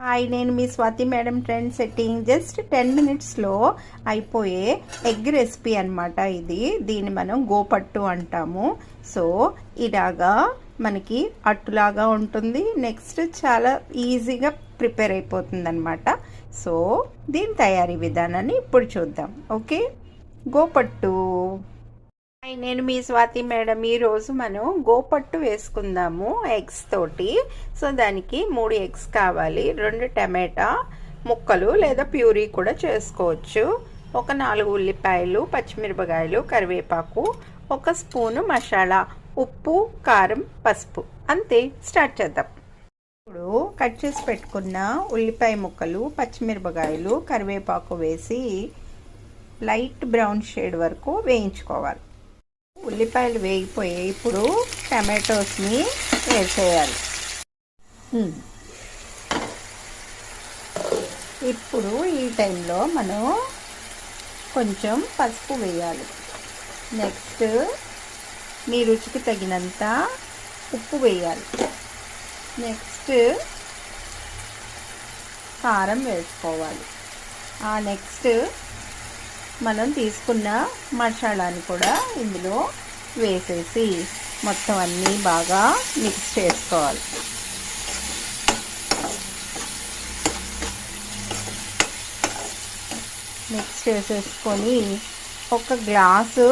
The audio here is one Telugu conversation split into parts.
హాయ్, నేను మీ Swathi madam. Trend setting just 10 మినిట్స్లో అయిపోయే ఎగ్ రెసిపీ అనమాట ఇది. దీన్ని మనం గోపట్టు అంటాము. సో ఇలాగా మనకి అట్టులాగా ఉంటుంది. నెక్స్ట్ చాలా ఈజీగా ప్రిపేర్ అయిపోతుంది అనమాట. సో దీని తయారీ విధానాన్ని ఇప్పుడు చూద్దాం. ఓకే, గోపట్టు. నేను మీ స్వాతి మేడం. ఈరోజు మనం గోపట్టు వేసుకుందాము ఎగ్స్ తోటి. సో దానికి 3 ఎగ్స్ కావాలి, 2 టమాటా ముక్కలు లేదా ప్యూరీ కూడా చేసుకోవచ్చు, ఒక 4 ఉల్లిపాయలు, పచ్చిమిరపకాయలు, కరివేపాకు, 1 స్పూను మసాలా, ఉప్పు, కారం, పసుపు. అంతే, స్టార్ట్ చేద్దాం. ఇప్పుడు కట్ చేసి పెట్టుకున్న ఉల్లిపాయ ముక్కలు, పచ్చిమిరపకాయలు, కరివేపాకు వేసి లైట్ బ్రౌన్ షేడ్ వరకు వేయించుకోవాలి. ఉల్లిపాయలు వేగిపోయాయి. ఇప్పుడు టమాటోస్ని వేసేయాలి. ఇప్పుడు ఈ టైంలో మనం కొంచెం పసుపు వేయాలి. నెక్స్ట్ మీ రుచికి తగినంత ఉప్పు వేయాలి. నెక్స్ట్ కారం వేసుకోవాలి. నెక్స్ట్ మనం తీసుకున్న మసాలాని కూడా ఇందులో వేసేసి మొత్తం అన్నీ బాగా మిక్స్ చేసుకోవాలి. మిక్స్ చేసేసుకొని 1 గ్లాసు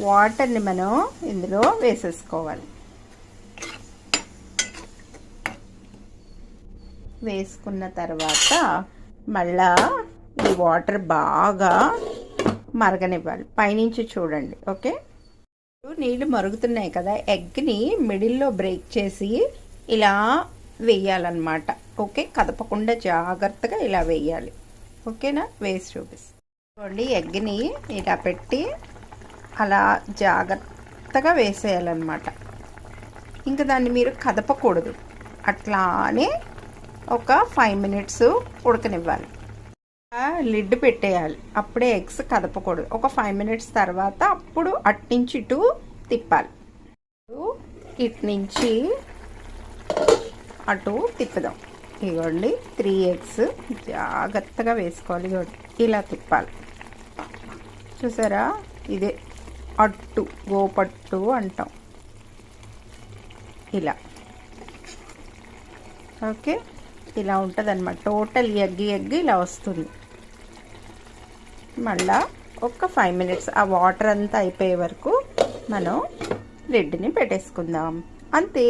వాటర్ని మనం ఇందులో వేసేసుకోవాలి. వేసుకున్న తర్వాత మళ్ళా ఈ వాటర్ బాగా మరగనివ్వాలి. పైనుంచి చూడండి. ఓకే, నీళ్ళు మరుగుతున్నాయి కదా, ఎగ్ని మిడిల్లో బ్రేక్ చేసి ఇలా వేయాలన్నమాట. ఓకే, కదపకుండా జాగ్రత్తగా ఇలా వేయాలి. ఓకేనా, వేసి చూపిస్తాండి. ఎగ్ని ఇలా పెట్టి అలా జాగ్రత్తగా వేసేయాలన్నమాట. ఇంకా దాన్ని మీరు కదపకూడదు, అట్లానే ఒక 5 మినిట్స్ ఉడకనివ్వాలి. లిడ్ పెట్టేయాలి, అప్పుడే ఎగ్స్ కదపకూడదు. ఒక 5 మినిట్స్ తర్వాత అప్పుడు అట్నుంచి ఇటు తిప్పాలి. ఇటు నుంచి అటు తిప్పుదాం. ఇవ్వండి, 3 ఎగ్స్ జాగ్రత్తగా వేసుకోవాలి. ఇలా తిప్పాలి. చూసారా, ఇదే అట్టు, గోపట్టు అంటాం. ఇలా ఓకే, ఇలా ఉంటుంది అన్నమాట. టోటల్ ఎగ్ ఇలా వస్తుంది. మళ్ళా ఒక 5 మినిట్స్ ఆ వాటర్ అంతా అయిపోయే వరకు మనం లిడ్ని పెట్టేసుకుందాం. అంతే.